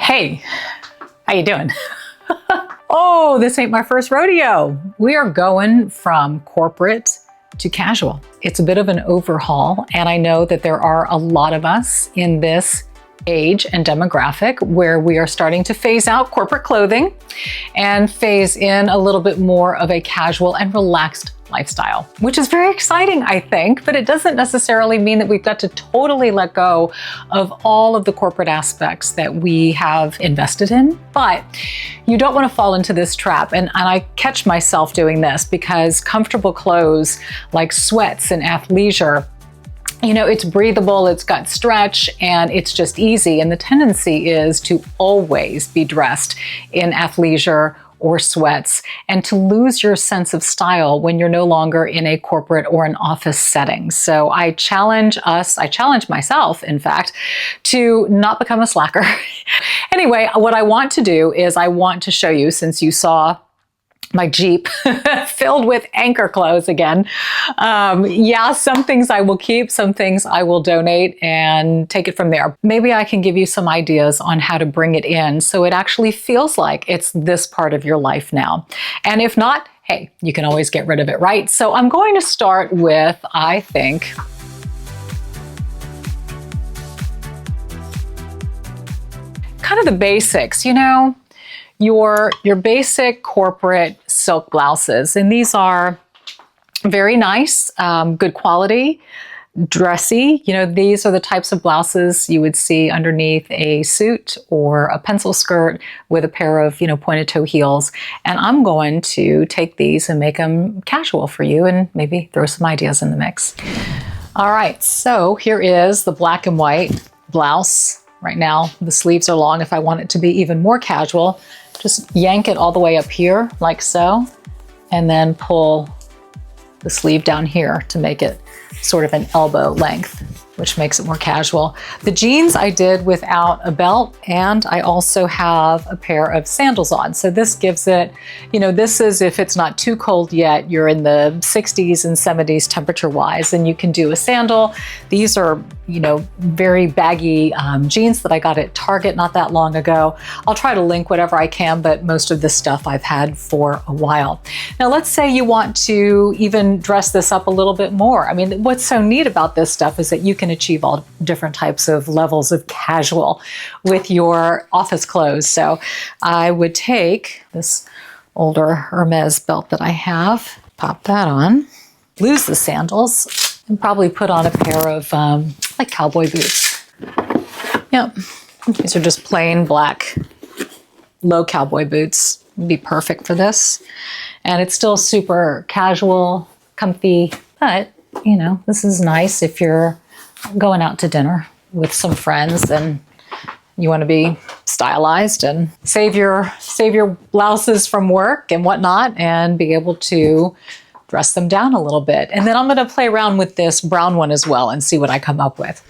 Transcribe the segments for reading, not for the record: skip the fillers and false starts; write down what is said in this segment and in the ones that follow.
Hey, how you doing? Oh, this ain't my first rodeo. We are going from corporate to casual. It's a bit of an overhaul, and I know that there are a lot of us in this age and demographic where we are starting to phase out corporate clothing and phase in a little bit more of a casual and relaxed lifestyle, which is very exciting, I think, but it doesn't necessarily mean that we've got to totally let go of all of the corporate aspects that we have invested in. But you don't want to fall into this trap. And I catch myself doing this because comfortable clothes like sweats and athleisure, you know, it's breathable, it's got stretch, and it's just easy. And the tendency is to always be dressed in athleisure or sweats and to lose your sense of style when you're no longer in a corporate or an office setting. So I challenge myself, in fact, to not become a slacker. Anyway, what I want to do is I want to show you, since you saw my Jeep filled with anchor clothes again. Yeah, some things I will keep, some things I will donate and take it from there. Maybe I can give you some ideas on how to bring it in so it actually feels like it's this part of your life now. And if not, hey, you can always get rid of it, right? So I'm going to start with, I think, kind of the basics, you know, your basic corporate silk blouses. And these are very nice, good quality, dressy. You know, these are the types of blouses you would see underneath a suit or a pencil skirt with a pair of, you know, pointed toe heels. And I'm going to take these and make them casual for you and maybe throw some ideas in the mix. All right, so here is the black and white blouse. Right now, the sleeves are long. If I want it to be even more casual, just yank it all the way up here like so, and then pull the sleeve down here to make it sort of an elbow length, which makes it more casual. The jeans I did without a belt, and I also have a pair of sandals on. So this gives it, you know, this is if it's not too cold yet, you're in the 60s and 70s temperature wise, and you can do a sandal. These are, you know, very baggy jeans that I got at Target not that long ago. I'll try to link whatever I can, but most of this stuff I've had for a while. Now, let's say you want to even dress this up a little bit more. I mean, what's so neat about this stuff is that you can achieve all different types of levels of casual with your office clothes. So I would take this older Hermes belt that I have, pop that on, lose the sandals, and probably put on a pair of like cowboy boots. Yep, these are just plain black, low cowboy boots. Would be perfect for this. And it's still super casual, comfy, but you know, this is nice if you're going out to dinner with some friends and you want to be stylized and save your blouses from work and whatnot and be able to dress them down a little bit. And then I'm going to play around with this brown one as well and see what I come up with.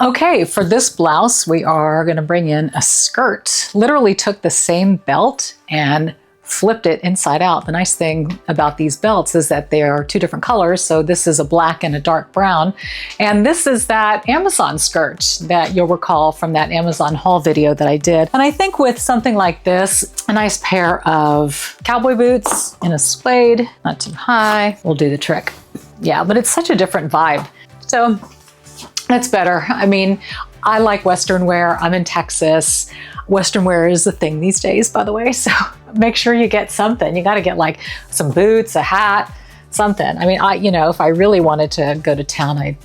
Okay, for this blouse, we are going to bring in a skirt. Literally took the same belt and flipped it inside out. The nice thing about these belts is that they are two different colors. So this is a black and a dark brown. And this is that Amazon skirt that you'll recall from that Amazon haul video that I did. And I think with something like this, a nice pair of cowboy boots in a suede, not too high, will do the trick. Yeah, but it's such a different vibe. So that's better. I mean, I like Western wear. I'm in Texas. Western wear is the thing these days, by the way. So make sure you get something. You got to get like some boots, a hat, something. I mean, you know, if I really wanted to go to town, I'd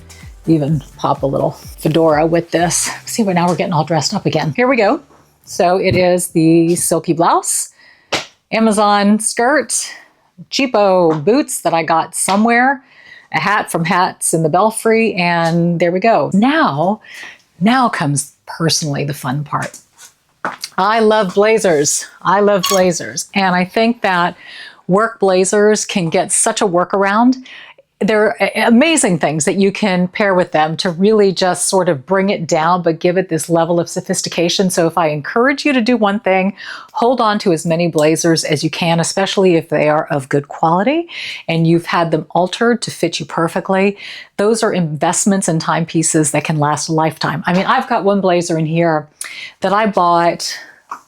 even pop a little fedora with this. See, but now we're getting all dressed up again. Here we go. So it is the silky blouse, Amazon skirt, cheapo boots that I got somewhere, a hat from Hats in the Belfry, and there we go. Now comes personally the fun part. I love blazers. I love blazers. And I think that work blazers can get such a workaround. they're amazing things that you can pair with them to really just sort of bring it down, but give it this level of sophistication. So if I encourage you to do one thing, hold on to as many blazers as you can, especially if they are of good quality and you've had them altered to fit you perfectly. Those are investments in timepieces that can last a lifetime. I mean, I've got one blazer in here that I bought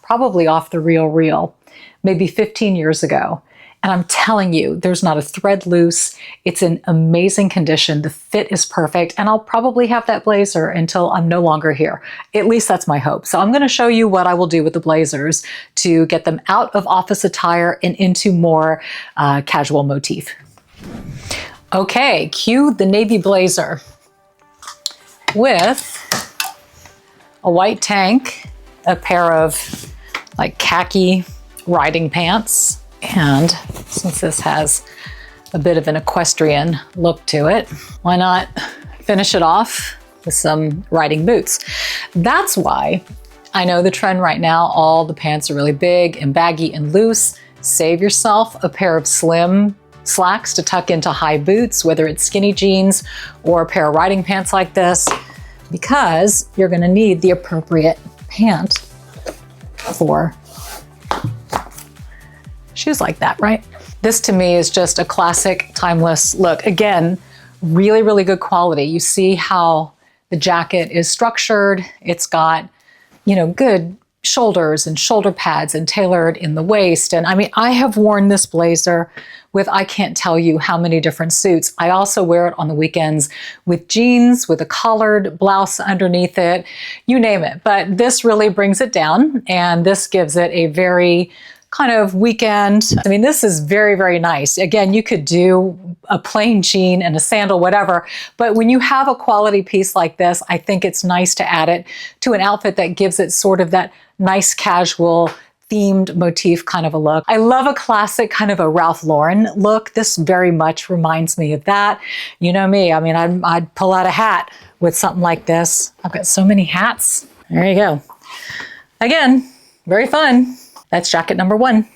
probably off the Real, maybe 15 years ago. And I'm telling you, there's not a thread loose. It's in amazing condition. The fit is perfect. And I'll probably have that blazer until I'm no longer here. At least that's my hope. So I'm going to show you what I will do with the blazers to get them out of office attire and into more casual motif. Okay, cue the navy blazer with a white tank, a pair of like khaki riding pants. And since this has a bit of an equestrian look to it, why not finish it off with some riding boots? That's why I know the trend right now, all the pants are really big and baggy and loose. Save yourself a pair of slim slacks to tuck into high boots, whether it's skinny jeans or a pair of riding pants like this, because you're going to need the appropriate pant for shoes like that, right? This to me is just a classic, timeless look. Again, really, really good quality. You see how the jacket is structured. It's got, you know, good shoulders and shoulder pads and tailored in the waist. And I mean, I have worn this blazer with, I can't tell you how many different suits. I also wear it on the weekends with jeans, with a collared blouse underneath it, you name it. But this really brings it down, and this gives it a very kind of weekend. I mean, this is very, very nice. Again, you could do a plain jean and a sandal, whatever. But when you have a quality piece like this, I think it's nice to add it to an outfit that gives it sort of that nice casual themed motif kind of a look. I love a classic kind of a Ralph Lauren look. This very much reminds me of that. You know me, I mean, I'd pull out a hat with something like this. I've got so many hats. There you go. Again, very fun. That's jacket number one.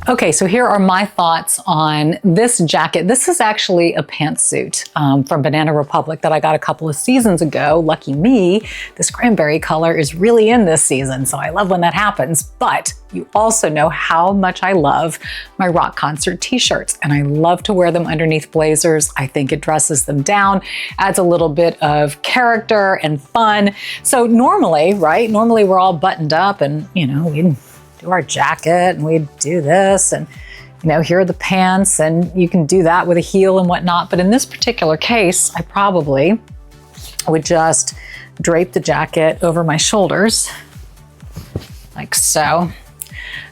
Okay, so here are my thoughts on this jacket. This is actually a pantsuit from Banana Republic that I got a couple of seasons ago. Lucky me, this cranberry color is really in this season, so I love when that happens. But you also know how much I love my rock concert t-shirts, and I love to wear them underneath blazers. I think it dresses them down, adds a little bit of character and fun. So normally, right, normally we're all buttoned up and, you know, we do our jacket and we'd do this and, you know, here are the pants, and you can do that with a heel and whatnot. But in this particular case, I probably would just drape the jacket over my shoulders like so.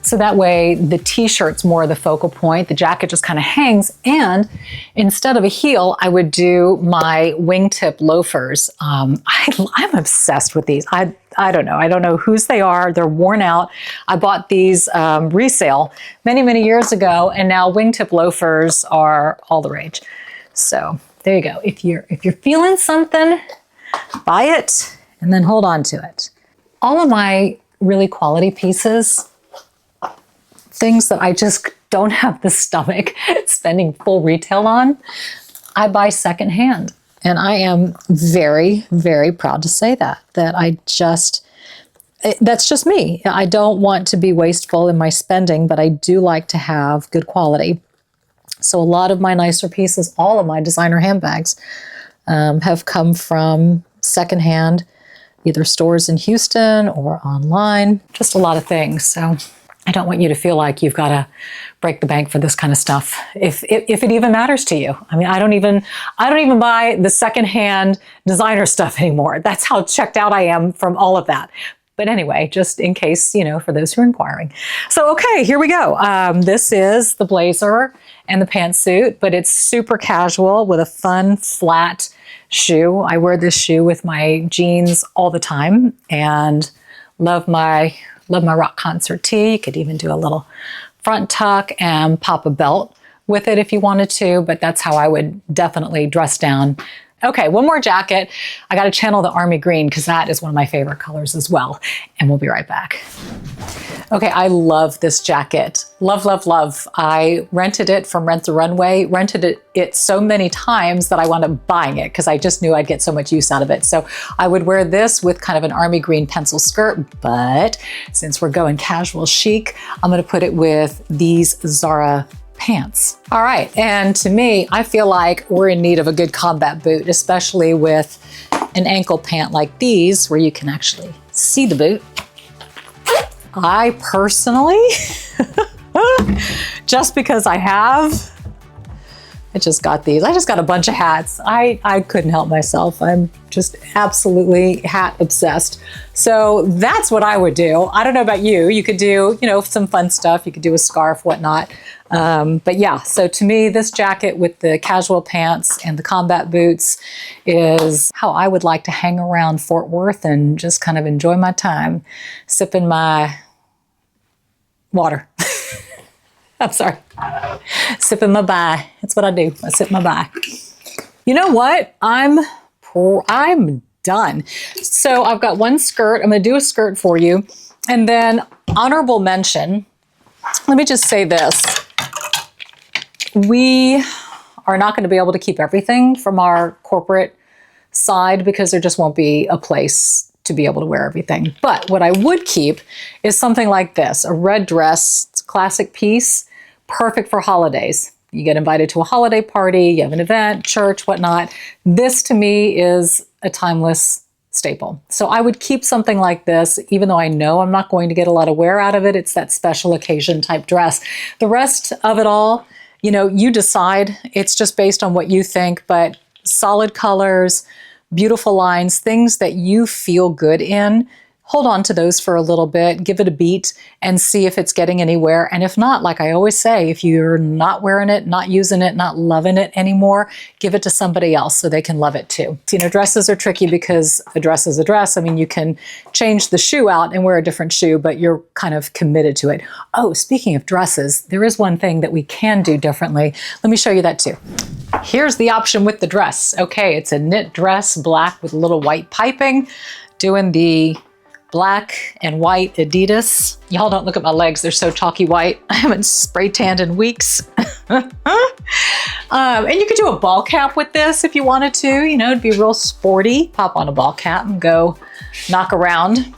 So that way the t-shirt's more the focal point, the jacket just kind of hangs, and instead of a heel, I would do my wingtip loafers. I'm obsessed with these. I don't know whose they are. They're worn out. I bought these resale many, many years ago, and now wingtip loafers are all the rage. So there you go. If you're feeling something, buy it and then hold on to it. All of my really quality pieces, things that I just don't have the stomach spending full retail on, I buy secondhand. And I am very, very proud to say that that's just me. I don't want to be wasteful in my spending, but I do like to have good quality. So a lot of my nicer pieces, all of my designer handbags, have come from secondhand, either stores in Houston or online, just a lot of things. So I don't want you to feel like you've got to break the bank for this kind of stuff, if it even matters to you. I mean, I don't even buy the secondhand designer stuff anymore. That's how checked out I am from all of that. But anyway, just in case, you know, for those who are inquiring. So, okay, here we go. This is the blazer and the pantsuit, but it's super casual with a fun, flat shoe. I wear this shoe with my jeans all the time and love my rock concert tee. You could even do a little front tuck and pop a belt with it if you wanted to, but that's how I would definitely dress down. Okay, one more jacket. I got to channel the army green because that is one of my favorite colors as well. And we'll be right back. Okay, I love this jacket. Love, love, love. I rented it from Rent the Runway, rented it so many times that I wound up buying it because I just knew I'd get so much use out of it. So I would wear this with kind of an army green pencil skirt, but since we're going casual chic, I'm gonna put it with these Zara pants. All right, and to me, I feel like we're in need of a good combat boot, especially with an ankle pant like these where you can actually see the boot. I personally, just because I just got these. I just got a bunch of hats. I couldn't help myself. I'm just absolutely hat obsessed. So that's what I would do. I don't know about you. You could do, you know, some fun stuff. You could do a scarf, whatnot. But yeah, so to me, this jacket with the casual pants and the combat boots is how I would like to hang around Fort Worth and just kind of enjoy my time, sipping my water. I'm sorry. Sipping my bye. That's what I do. I sip my bye. You know what? I'm done. So I've got one skirt. I'm going to do a skirt for you. And then honorable mention. Let me just say this. We are not going to be able to keep everything from our corporate side because there just won't be a place to be able to wear everything. But what I would keep is something like this, a red dress. It's a classic piece, perfect for holidays. You get invited to a holiday party, you have an event, church, whatnot. This to me is a timeless staple. So I would keep something like this, even though I know I'm not going to get a lot of wear out of it. It's that special occasion type dress. The rest of it all, you know, you decide. It's just based on what you think, but solid colors, beautiful lines, things that you feel good in. Hold on to those for a little bit, give it a beat and see if it's getting anywhere. And if not, like I always say, if you're not wearing it, not using it, not loving it anymore, give it to somebody else so they can love it too. You know, dresses are tricky because a dress is a dress. I mean, you can change the shoe out and wear a different shoe, but you're kind of committed to it. Oh, speaking of dresses, there is one thing that we can do differently. Let me show you that too. Here's the option with the dress. Okay, it's a knit dress, black with a little white piping, doing the black and white Adidas. Y'all don't look at my legs. They're so chalky white. I haven't spray tanned in weeks. And you could do a ball cap with this if you wanted to. You know, it'd be real sporty. Pop on a ball cap and go knock around.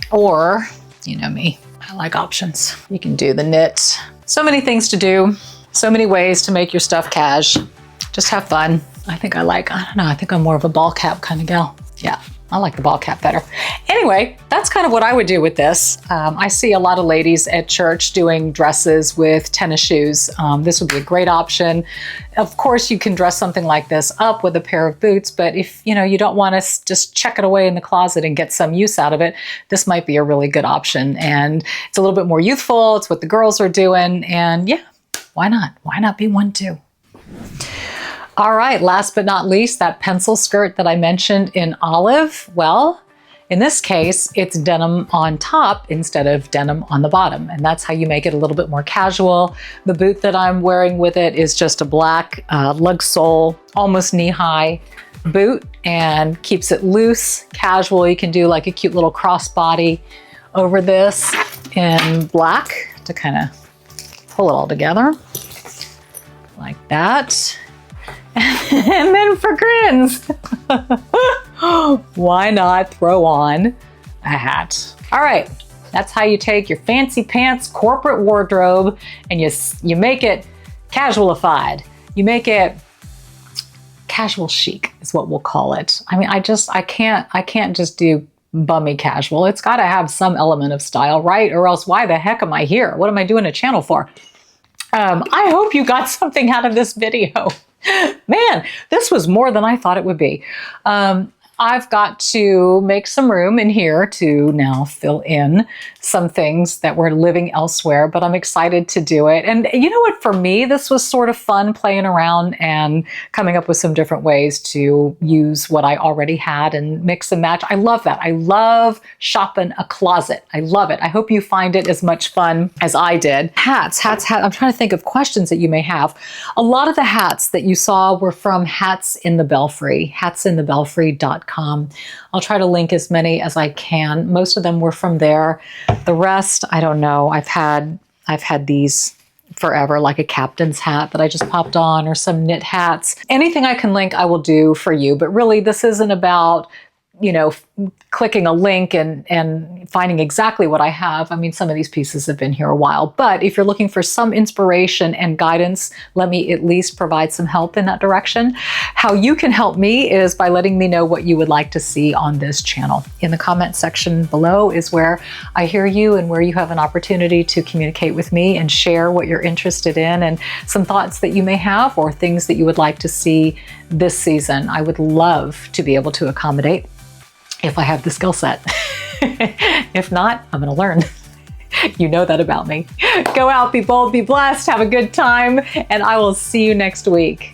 Or, you know me, I like options. You can do the knit. So many things to do. So many ways to make your stuff cash. Just have fun. I think I don't know, I think I'm more of a ball cap kind of gal. Yeah. I like the ball cap better. Anyway, that's kind of what I would do with this. I see a lot of ladies at church doing dresses with tennis shoes. This would be a great option. Of course, you can dress something like this up with a pair of boots, but if you know you don't want to just check it away in the closet and get some use out of it, this might be a really good option. And it's a little bit more youthful. It's what the girls are doing. And yeah, why not? Why not be one too? All right, last but not least, that pencil skirt that I mentioned in olive. Well, in this case, it's denim on top instead of denim on the bottom. And that's how you make it a little bit more casual. The boot that I'm wearing with it is just a black lug sole, almost knee-high boot, and keeps it loose, casual. You can do like a cute little crossbody over this in black to kind of pull it all together like that. And then for grins, why not throw on a hat? All right, that's how you take your fancy pants corporate wardrobe and you make it casualified. You make it casual chic is what we'll call it. I mean, I can't just do bummy casual. It's got to have some element of style, right? Or else why the heck am I here? What am I doing a channel for? I hope you got something out of this video. Man, this was more than I thought it would be. I've got to make some room in here to now fill in some things that were living elsewhere, but I'm excited to do it. And you know what, for me, this was sort of fun playing around and coming up with some different ways to use what I already had and mix and match. I love that. I love shopping a closet. I love it. I hope you find it as much fun as I did. Hats. I'm trying to think of questions that you may have. A lot of the hats that you saw were from Hats in the Belfry, hatsinthebelfry.com. sporty.com. I'll try to link as many as I can. Most of them were from there. The rest, I don't know. I've had these forever, like a captain's hat that I just popped on, or some knit hats. Anything I can link, I will do for you. But really, this isn't about, you know, clicking a link and finding exactly what I have. I mean, some of these pieces have been here a while, but if you're looking for some inspiration and guidance, let me at least provide some help in that direction. How you can help me is by letting me know what you would like to see on this channel. In the comment section below is where I hear you and where you have an opportunity to communicate with me and share what you're interested in and some thoughts that you may have or things that you would like to see this season. I would love to be able to accommodate if I have the skill set. If not, I'm gonna learn. You know that about me. Go out, be bold, be blessed, have a good time, and I will see you next week.